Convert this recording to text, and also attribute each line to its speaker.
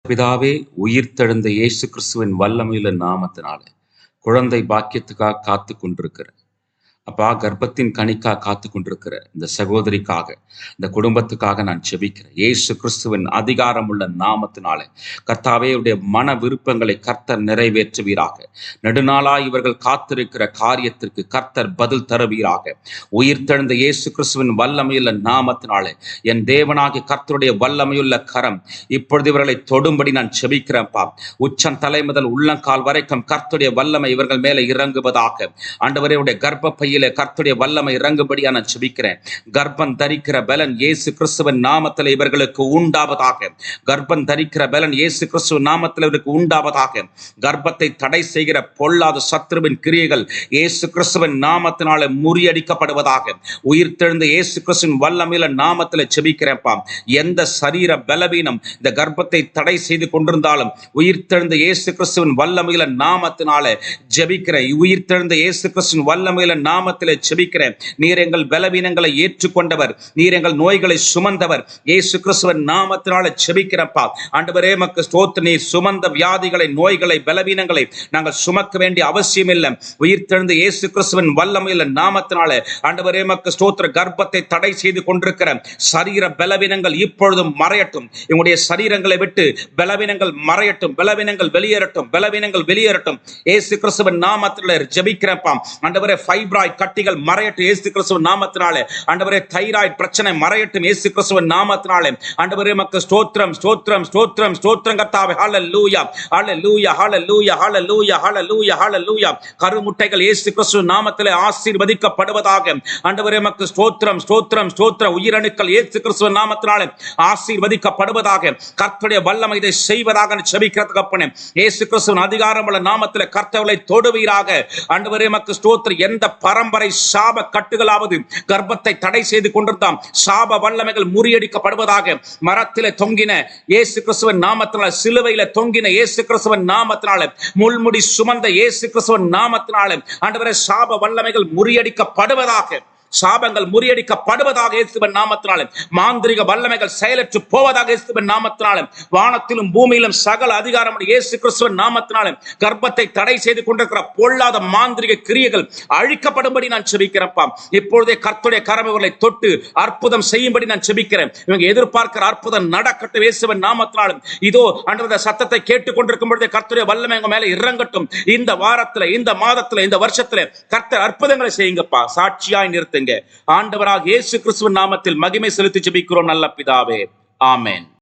Speaker 1: பிதாவே, உயிர்த்தெழுந்த இயேசு கிறிஸ்துவின் வல்லமையுள்ள நாமத்தினாலே குழந்தை பாக்கியத்துக்காக காத்து கொண்டிருக்கிற அப்பா, கர்ப்பத்தின் கனிக்காக காத்து கொண்டிருக்கிற இந்த சகோதரிக்காக, இந்த குடும்பத்துக்காக நான் ஜெபிக்கிறேன். இயேசு கிறிஸ்துவின் அதிகாரம் உள்ள நாமத்தினாலே கர்த்தாவே, உடைய மன விருப்பங்களை கர்த்தர் நிறைவேற்றுவீராக. நெடுநாளாய் இவர்கள் காத்திருக்கிற காரியத்திற்கு கர்த்தர் பதில் தருவீராக. உயிர்த்தெழுந்த இயேசு கிறிஸ்துவின் வல்லமையுள்ள நாமத்தினாலே என் தேவனாகிய கர்த்தருடைய வல்லமையுள்ள கரம் இப்பொழுது இவர்களை தொடும்படி நான் ஜெபிக்கிறேன்ப்பா. உச்சம் தலை முதல் உள்ளங்கால் வரைக்கும் கர்த்தருடைய வல்லமை இவர்கள் மேலே இறங்குவதாக. ஆண்டவரே, உடைய கர்ப்பப்பை கர்த்தருடைய வல்லமை இறங்கும்படியா நான் ஜெபிக்கிறேன். கர்ப்பம் தரிக்கிற பலன் இயேசு கிறிஸ்துவின் நாமத்தில் இவர்களுக்கு உண்டாவதாக. கர்ப்பம் தரிக்கிற பலன் இயேசு கிறிஸ்துவின் நாமத்தில் இவர்களுக்கு உண்டாவதாக. கர்ப்பத்தை தடை செய்கிற பொல்லாத சத்துருவின் கிரியைகள் இயேசு கிறிஸ்துவின் நாமத்தினால முறியடிக்கப்படுவதாக. உயிர்த்தெழுந்த இயேசு கிறிஸ்துவின் வல்லமையில நாமத்தில் ஜெபிக்கிறேன்ப்பா. எந்த சரீர பலவீனம் இந்த கர்ப்பத்தை தடை செய்து கொண்டிருந்தாலும் உயிர்த்தெழுந்த இயேசு கிறிஸ்துவின் வல்லமையில நாமத்தினால ஜெபிக்கிறேன். உயிர்த்தெழுந்த இயேசு கிறிஸ்துவின் வல்லமையில நாமத்திலே ஜெபிக்கிறேன். நீர் எங்கள் பலவீனங்களை ஏற்றுக்கொண்டவர், நீர் எங்கள் நோய்களை சுமந்தவர். இயேசு கிறிஸ்துவின் நாமத்தினால ஜெபிக்கிறப்பா. ஆண்டவரே, மக்கு ஸ்தோத்திரம். நீர் சுமந்த வியாதிகளை, நோய்களை, பலவீனங்களை நாங்கள் சுமக்க வேண்டிய அவசியம் இல்லை. உயிர்த்தெழுந்த இயேசு கிறிஸ்துவின் வல்லமையில நாமத்தினால ஆண்டவரே, மக்கு ஸ்தோத்திரம். கர்ப்பத்தை தடை செய்து கொண்டிருக்கிற சரீர பலவீனங்கள் இப்பொழுதும் மறையட்டும். எங்களுடைய சரீரங்களை விட்டு பலவீனங்கள் மறையட்டும், பலவீனங்கள் வெளியேறட்டும், பலவீனங்கள் வெளியேறட்டும். இயேசு கிறிஸ்துவின் நாமத்தினால ஜெபிக்கிறப்பா. ஆண்டவரே, ஃபைப்ராய்ட் கட்டிகள் மறையட்டும் இயேசு கிறிஸ்துவின் நாமத்தினாலே. ஆண்டவரே, தைராய்டு பிரச்சனை மறையட்டும் இயேசு கிறிஸ்துவின் நாமத்தினாலே. ஆண்டவரே, மக்கு ஸ்தோத்திரம், ஸ்தோத்திரம், ஸ்தோத்திரம், ஸ்தோத்திரம் கர்த்தாவே. ஹல்லேலூயா, ஹல்லேலூயா, ஹல்லேலூயா, ஹல்லேலூயா, ஹல்லேலூயா, ஹல்லேலூயா. கருமுட்டைகள் இயேசு கிறிஸ்துவின் நாமத்திலே ஆசீர்வதிக்கப்படுவதாக. ஆண்டவரே, மக்கு ஸ்தோத்திரம், ஸ்தோத்திரம், ஸ்தோத்திரம். உயிரணுக்கள் இயேசு கிறிஸ்துவின் நாமத்தினாலே ஆசீர்வதிக்கப்படுவதாக. கர்த்தருடைய வல்லமை இதை செய்வதாக ஜெபிக்கிறதுக்கு அப்பனே. இயேசு கிறிஸ்துவின் அதிகாரமுள்ள நாமத்திலே கர்த்தர்களை தொடுவீராக. ஆண்டவரே, மக்கு ஸ்தோத்திரம். எந்த பரம்பரை சாப கட்டுகளாவது கர்ப்பத்தை தடை செய்து கொண்டிருந்தாம் சாப வல்லமைகள் முறியடிக்கப்படுவதாக. மரத்திலே தொங்கின இயேசு கிறிஸ்துவின் நாமத்தினால, சிலுவையில தொங்கின இயேசு கிறிஸ்துவின் நாமத்தினால, முள்முடி சுமந்த இயேசு கிறிஸ்துவின் நாமத்தினால ஆண்டவரே, சாப வல்லமைகள் முறியடிக்கப்படுவதாக. சாபங்கள் முறியடிக்கப்படுவதாக இயேசுவின் நாமத்தினாலே. மாந்திரிக வல்லமைகள் செயலற்று போவதாக இயேசுவின் நாமத்தினாலே. வானத்திலும் பூமியிலும் சகல அதிகாரம் இயேசு கிறிஸ்துவின் நாமத்தினாலே. கர்ப்பத்தை தடை செய்து கொண்டிருக்கிற பொல்லாத மாந்திரிக கிரியைகள் அழிக்கப்படும்படி நான் ஜெபிக்கிறேன்ப்பா. இப்பொழுதே கர்த்தருடைய கரம் இவர்களை தொட்டு அற்புதம் செய்யும்படி நான் ஜெபிக்கிறேன். இவங்க எதிர்பார்க்கிற அற்புதம் நடக்கட்டும் இயேசுவின் நாமத்தினாலே. இதோ ஆண்டவருடைய சத்தத்தை கேட்டுக் கொண்டிருக்கும் பொழுதே கர்த்தருடைய வல்லமை உங்க மேல இறங்கட்டும். இந்த வாரத்துல, இந்த மாதத்துல, இந்த வருஷத்துல கர்த்தர் அற்புதங்களை செய்யுங்கப்பா. சாட்சியாய் நிறுத்துங்க. ஆண்டவராக இயேசு கிறிஸ்துவின் நாமத்தில் மகிமை செலுத்தி ஜெபிக்கிறோம் நல்ல பிதாவே. ஆமென்.